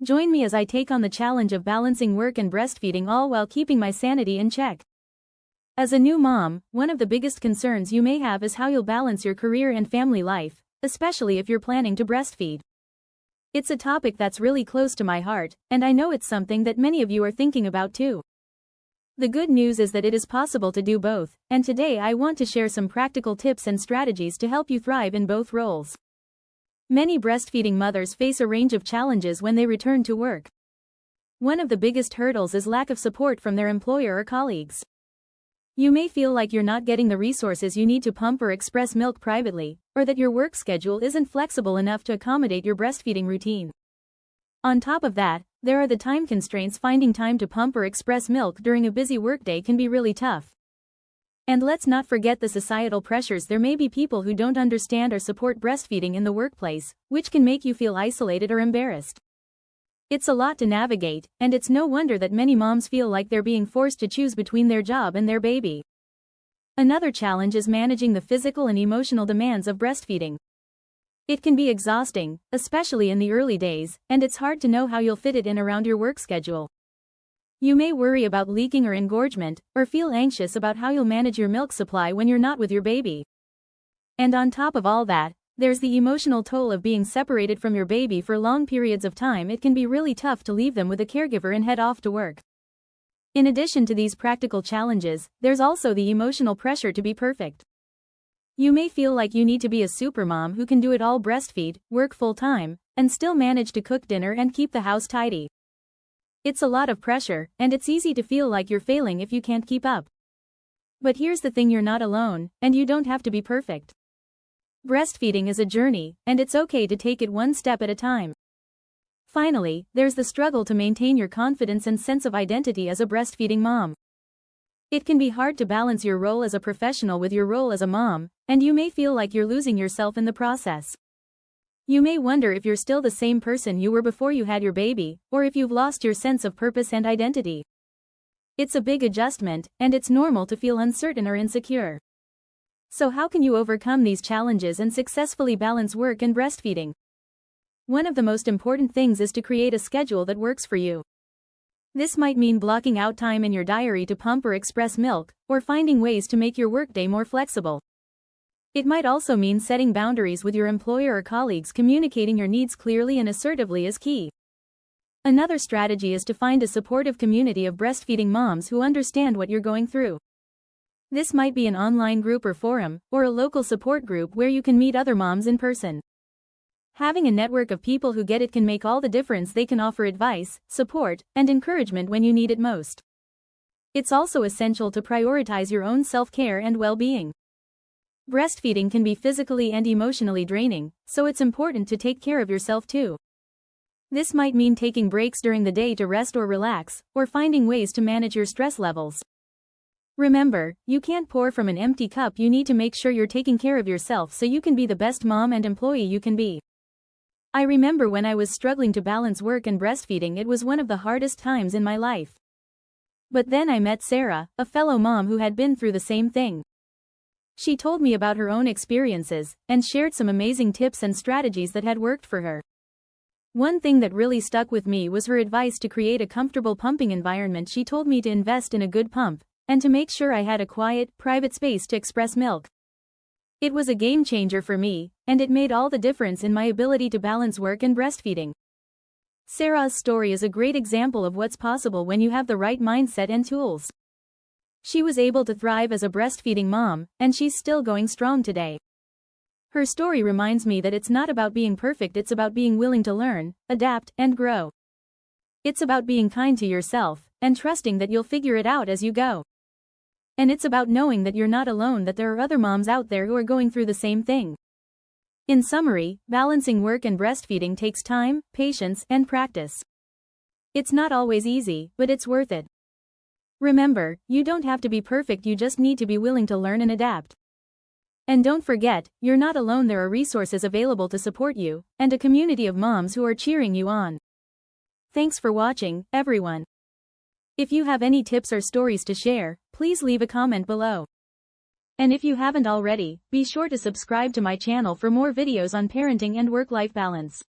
Join me as I take on the challenge of balancing work and breastfeeding, all while keeping my sanity in check. As a new mom, one of the biggest concerns you may have is how you'll balance your career and family life, especially if you're planning to breastfeed. It's a topic that's really close to my heart, and I know it's something that many of you are thinking about too. The good news is that it is possible to do both, and today I want to share some practical tips and strategies to help you thrive in both roles. Many breastfeeding mothers face a range of challenges when they return to work. One of the biggest hurdles is lack of support from their employer or colleagues. You may feel like you're not getting the resources you need to pump or express milk privately, or that your work schedule isn't flexible enough to accommodate your breastfeeding routine. On top of that, there are the time constraints. Finding time to pump or express milk during a busy workday can be really tough. And let's not forget the societal pressures. There may be people who don't understand or support breastfeeding in the workplace, which can make you feel isolated or embarrassed. It's a lot to navigate, and it's no wonder that many moms feel like they're being forced to choose between their job and their baby. Another challenge is managing the physical and emotional demands of breastfeeding. It can be exhausting, especially in the early days, and it's hard to know how you'll fit it in around your work schedule. You may worry about leaking or engorgement, or feel anxious about how you'll manage your milk supply when you're not with your baby. And on top of all that, there's the emotional toll of being separated from your baby for long periods of time. It can be really tough to leave them with a caregiver and head off to work. In addition to these practical challenges, there's also the emotional pressure to be perfect. You may feel like you need to be a supermom who can do it all: breastfeed, work full-time, and still manage to cook dinner and keep the house tidy. It's a lot of pressure, and it's easy to feel like you're failing if you can't keep up. But here's the thing: you're not alone, and you don't have to be perfect. Breastfeeding is a journey, and it's okay to take it one step at a time. Finally, there's the struggle to maintain your confidence and sense of identity as a breastfeeding mom. It can be hard to balance your role as a professional with your role as a mom, and you may feel like you're losing yourself in the process. You may wonder if you're still the same person you were before you had your baby, or if you've lost your sense of purpose and identity. It's a big adjustment, and it's normal to feel uncertain or insecure. So how can you overcome these challenges and successfully balance work and breastfeeding? One of the most important things is to create a schedule that works for you. This might mean blocking out time in your diary to pump or express milk, or finding ways to make your workday more flexible. It might also mean setting boundaries with your employer or colleagues. Communicating your needs clearly and assertively is key. Another strategy is to find a supportive community of breastfeeding moms who understand what you're going through. This might be an online group or forum, or a local support group where you can meet other moms in person. Having a network of people who get it can make all the difference. They can offer advice, support, and encouragement when you need it most. It's also essential to prioritize your own self-care and well-being. Breastfeeding can be physically and emotionally draining, so it's important to take care of yourself too. This might mean taking breaks during the day to rest or relax, or finding ways to manage your stress levels. Remember, you can't pour from an empty cup. You need to make sure you're taking care of yourself so you can be the best mom and employee you can be. I remember when I was struggling to balance work and breastfeeding. It was one of the hardest times in my life. But then I met Sarah, a fellow mom who had been through the same thing. She told me about her own experiences, and shared some amazing tips and strategies that had worked for her. One thing that really stuck with me was her advice to create a comfortable pumping environment. She told me to invest in a good pump, and to make sure I had a quiet, private space to express milk. It was a game changer for me, and it made all the difference in my ability to balance work and breastfeeding. Sarah's story is a great example of what's possible when you have the right mindset and tools. She was able to thrive as a breastfeeding mom, and she's still going strong today. Her story reminds me that it's not about being perfect. It's about being willing to learn, adapt, and grow. It's about being kind to yourself, and trusting that you'll figure it out as you go. And it's about knowing that you're not alone, that there are other moms out there who are going through the same thing. In summary, balancing work and breastfeeding takes time, patience, and practice. It's not always easy, but it's worth it. Remember, you don't have to be perfect. You just need to be willing to learn and adapt. And don't forget, you're not alone. There are resources available to support you, and a community of moms who are cheering you on. Thanks for watching, everyone. If you have any tips or stories to share, please leave a comment below. And if you haven't already, be sure to subscribe to my channel for more videos on parenting and work-life balance.